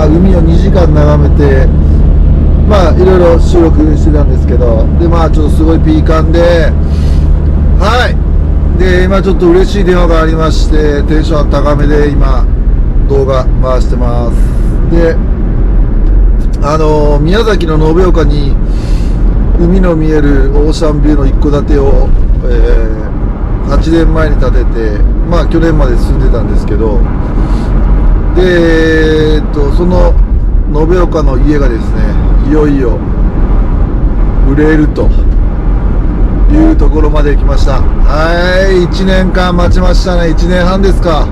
海を2時間眺めて、いろいろ収録してたんですけど、でちょっとすごいピーカンで、で今ちょっと嬉しい電話がありまして、テンション高めで今動画回してます。で宮崎の延岡に海の見えるオーシャンビューの一戸建てを、8年前に建てて、去年まで住んでたんですけど、でその延岡の家がですね、いよいよ売れるというところまで来ました。1年間待ちましたね。1年半ですか。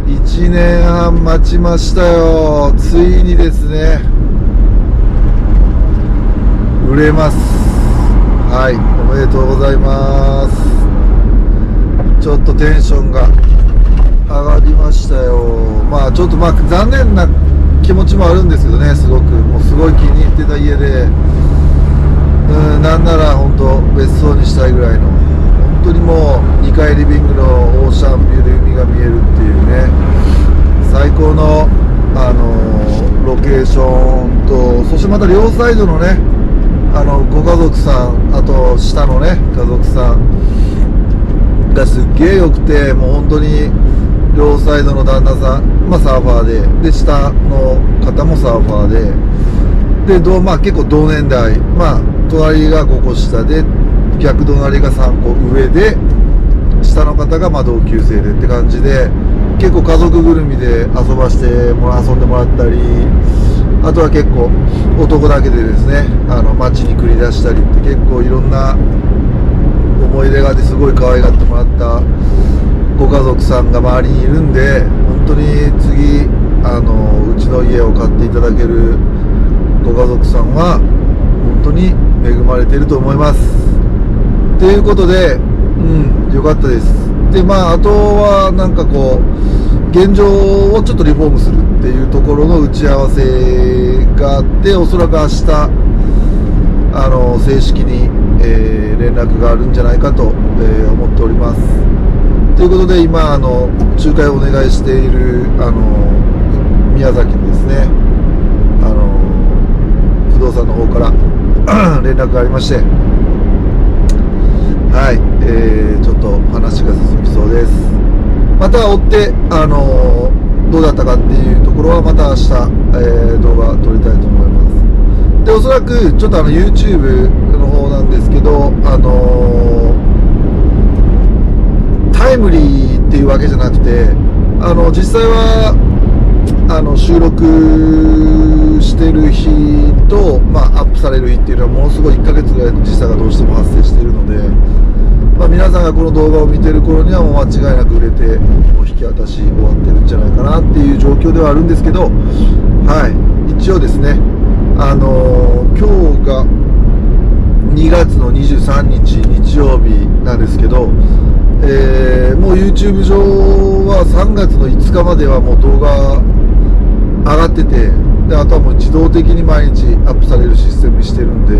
1年半待ちましたよ。ついにですね、売れます。おめでとうございます。ちょっとテンションが上がりましたよ。ちょっと残念な気持ちもあるんですけどね、すごくもうすごい気に入ってた家で、なんなら本当別荘にしたいぐらいの、本当にもう2階リビングのオーシャンビューで海が見えるっていうね、最高のロケーションと、そしてまた両サイドのね、ご家族さん、あと下のね家族さんがすっげえ良くて、もう本当に両サイドの旦那さん、サーファーで、下の方もサーファーで、結構同年代、隣が5個下で、逆隣が3個上で、下の方が同級生でって感じで、結構家族ぐるみで遊んでもらったり、あとは結構男だけでですね、街に繰り出したりって、結構いろんな思い出があって、すごい可愛がってもらったご家族さんが周りにいるんで、本当に次うちの家を買っていただけるご家族さんは本当に恵まれていると思います。ということで、よかったです。であとは現状をちょっとリフォームするっていうところの打ち合わせがあって、おそらく明日正式に、連絡があるんじゃないかと、思っております。ということで今仲介をお願いしている宮崎にですね、不動産の方から連絡がありまして、ちょっと話が進みそうです。また追ってどうだったかっていうところはまた明日、動画撮りたいと思います。でおそらくちょっとYouTube の方なんですけど、タイムリーっていうわけじゃなくて、実際は収録してる日と、アップされる日っていうのはものすごい1ヶ月ぐらいの時差がどうしても発生しているので、皆さんがこの動画を見てる頃にはもう間違いなく売れて、もう引き渡し終わってるんじゃないかなっていう状況ではあるんですけど、一応ですね、今日が2月の23日日曜日なんですけど、もう YouTube 上は3月の5日まではもう動画上がってて、であとはもう自動的に毎日アップされるシステムにしてるんで、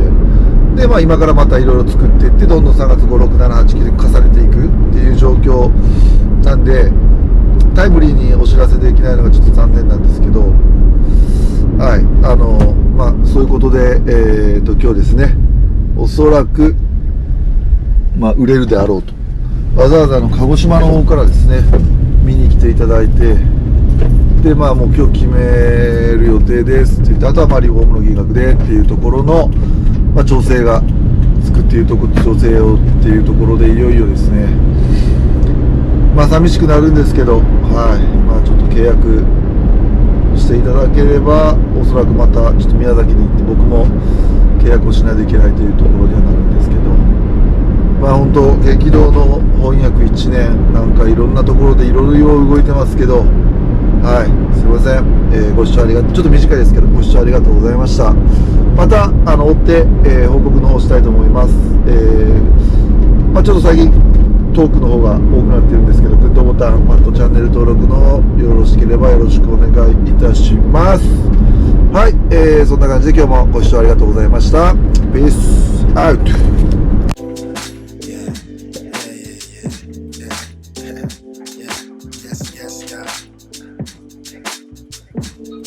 今からまたいろいろ作っていって、どんどん3月5、6、7、8、9で重ねていくっていう状況なんで、タイムリーにお知らせできないのがちょっと残念なんですけど、そういうことで、今日ですね、おそらく売れるであろうと、わざわざ鹿児島の方からですね見に来ていただいて、でもう今日決める予定ですって言って、あとはリフォームの金額でっていうところの、調整がつくっていうところ、調整をっていうところでいよいよですね、寂しくなるんですけど、ちょっと契約していただければ、おそらくまたちょっと宮崎に行って僕も契約をしないといけないというところにはなるんですけど、本当激動の翻訳1年、いろんなところでいろいろ動いてますけど、すいません、ご視聴ちょっと短いですけどご視聴ありがとうございました。また追って、報告の方したいと思います。ちょっと最近トークの方が多くなってるんですけど、グッドボタン、チャンネル登録のよろしければよろしくお願いいたします。そんな感じで今日もご視聴ありがとうございました。ピースアウト。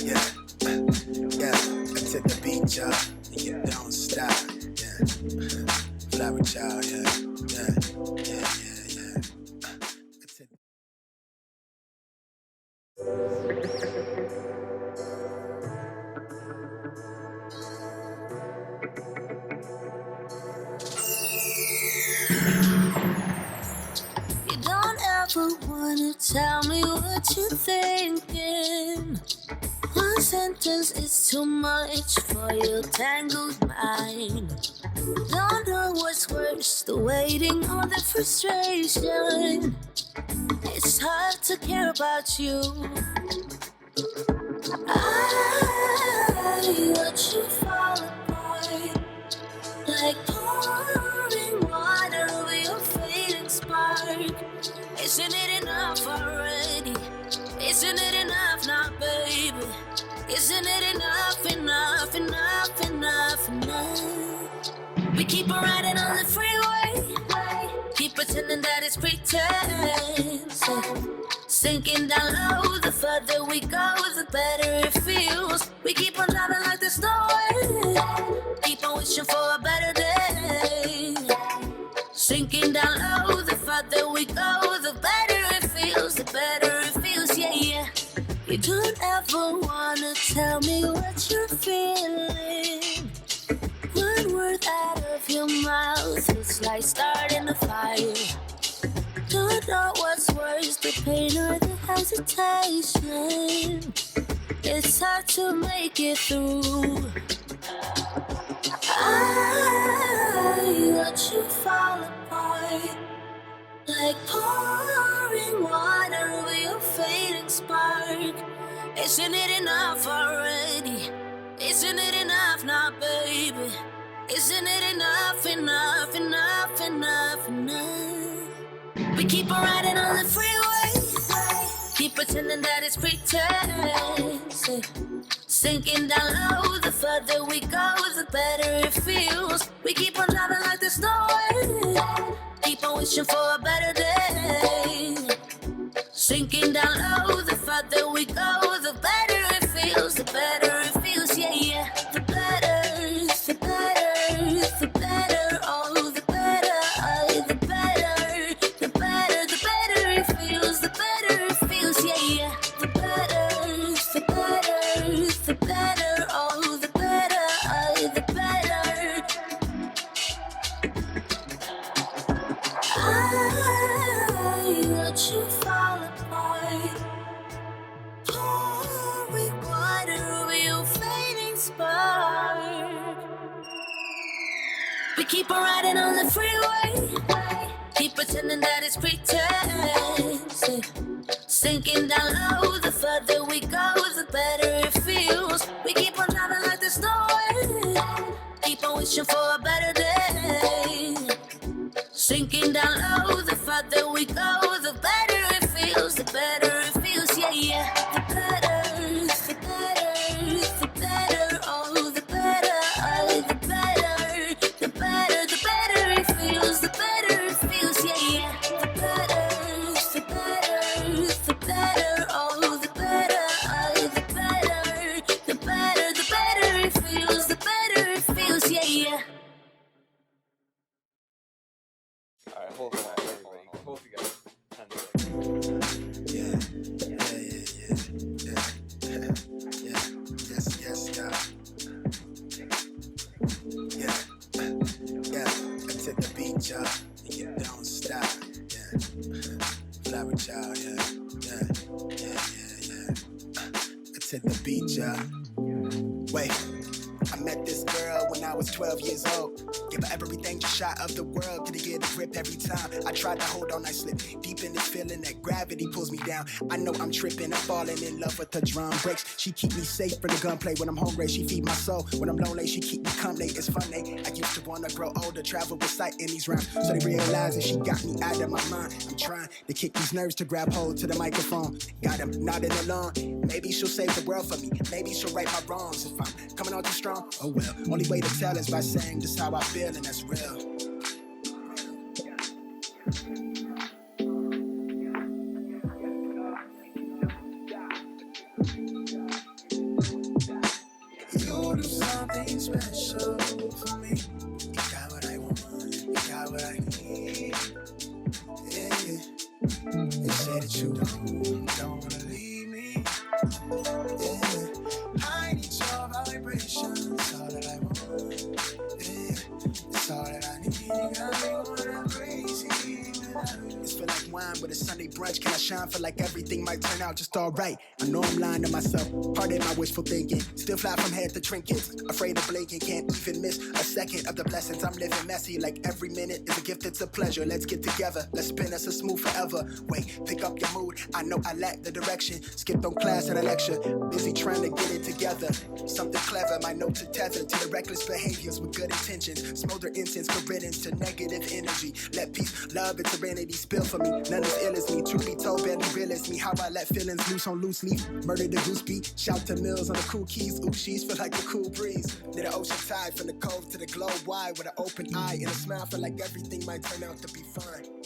Yeah. to the beat, y'all, and you don't stop. Yeah, fly with y'all, yeah, yeah, yeah, yeah, yeah. You don't ever wanna tell me what you're thinking. One sentence is too much for your tangled mind. Don't know what's worse, the waiting or the frustration. It's hard to care about you. I watch you fall apart, like pouring water over your fading spark. Isn't it enough already? Isn't it enough now, baby? Isn't it enough, enough, enough, enough, enough? We keep on riding on the freeway, keep pretending that it's pretense. Sinking down low, the further we go, the better it feels. We keep on driving like there's no way, keep on wishing for a better day. Sinking down low, the further we go, the better it feels, the better it feels, yeah, yeah. You don't ever wanna tell me what you're feeling. One word out of your mouth, it's like starting a fire. Don't know what's worse, the pain or the hesitation. It's hard to make it through. I watch you fall apart, like pouring water over your fading spark. Isn't it enough already? Isn't it enough now, baby? Isn't it enough, enough, enough, enough, enough? We keep on riding on the freeway, keep pretending that it's pretense. Sinking down low, the further we go, the better it feels. We keep on driving like there's no way, keep on wishing for a better day. Sinking down low, the further we go, the better it feels, the better it feels, yeah, yeah. The better, the better, the better, oh, the better, oh, the better, the better, the better it feels, the better it feels, yeah, yeah. The better, the better, the better, oh, the better, oh, the better. I watch you fall apart, pouring water over your fading spark. We keep on riding on the freeway, keep pretending that it's pretense. Sinking down low, the further we go, the better it feels. We keep on driving like there's no way, keep on wishing for a better day. Sinking down low, the further we go, the better it feels, the better it feels, yeah, yeah. The better, the better, the better, oh, the better, oh, the better, the better, the better it feels, the better it feels, yeah, yeah. The better, the better, the better, oh, the better, oh, the better, the better, the better it feels, the better it feels, yeah, yeah. Alright, hold on, everybody. Hold together. 10 seconds. Yeah, yeah, yeah, yeah, yeah, yes, yes, yeah, yeah, yeah, to the beat, y'all, and you don't stop, yeah, fly with y'all, yeah, yeah, yeah, yeah, yeah, to the beat, y'all. Wait, I met this girl when I was 12 years old. Give her everything, just shot of the world. Did it get a grip every time? I tried to hold on, I slipped deep in this feeling that gravity pulls me down. I know I'm tripping, I'm falling in love with her drum breaks. She keep me safe from the gunplay when I'm hungry. She feed my soul when I'm lonely. She keep me company. It's funny. I used to wanna grow older, travel with sight in these rhymes. So they realize that she got me out of my mind. I'm trying to kick these nerves to grab hold to the microphone. Got them nodding along. Maybe she'll save the world for me. Maybe she'll right my wrongs if I'm coming on too strong. Oh well, only way to tell is by saying this how I feel, and that's real. You something special for me. You got what I want, you got what I need. Yeah, yeah. They say that you don't wanna leave me. Yeah, I need your vibration. It's all that I want. Yeah, it's all that I need. Got me going crazy. It's feel like wine with a Sunday brunch. Can I shine? Feel like everything might turn out just alright. I know I'm lying to myself. Pardon my wishful thinking. Still fly from head to trinkets. Afraid of blinking. Can't even miss a second of the blessings. I'm living messy. Like every minute is a gift. It's a pleasure. Let's get together. Let's spin us a smooth forever. Wait, pick up your mood. I know I lack the direction. Skipped on class and a lecture. Busy trying to get it together. Something clever. My notes are tethered to the reckless behaviors with good intentions. Smolder incense for riddance to negative energy. Let peace, love, and serenity spill for me. None as ill as me. Truth be told, barely real as me. How I let feelings loose on loose leaf. Murder the goose beat. Shout to Mills on the cool keys. Ooh, she's feel like a cool breeze. Near the ocean tide from the cove to the globe wide with an open eye and a smile. Feel like everything might turn out to be fine.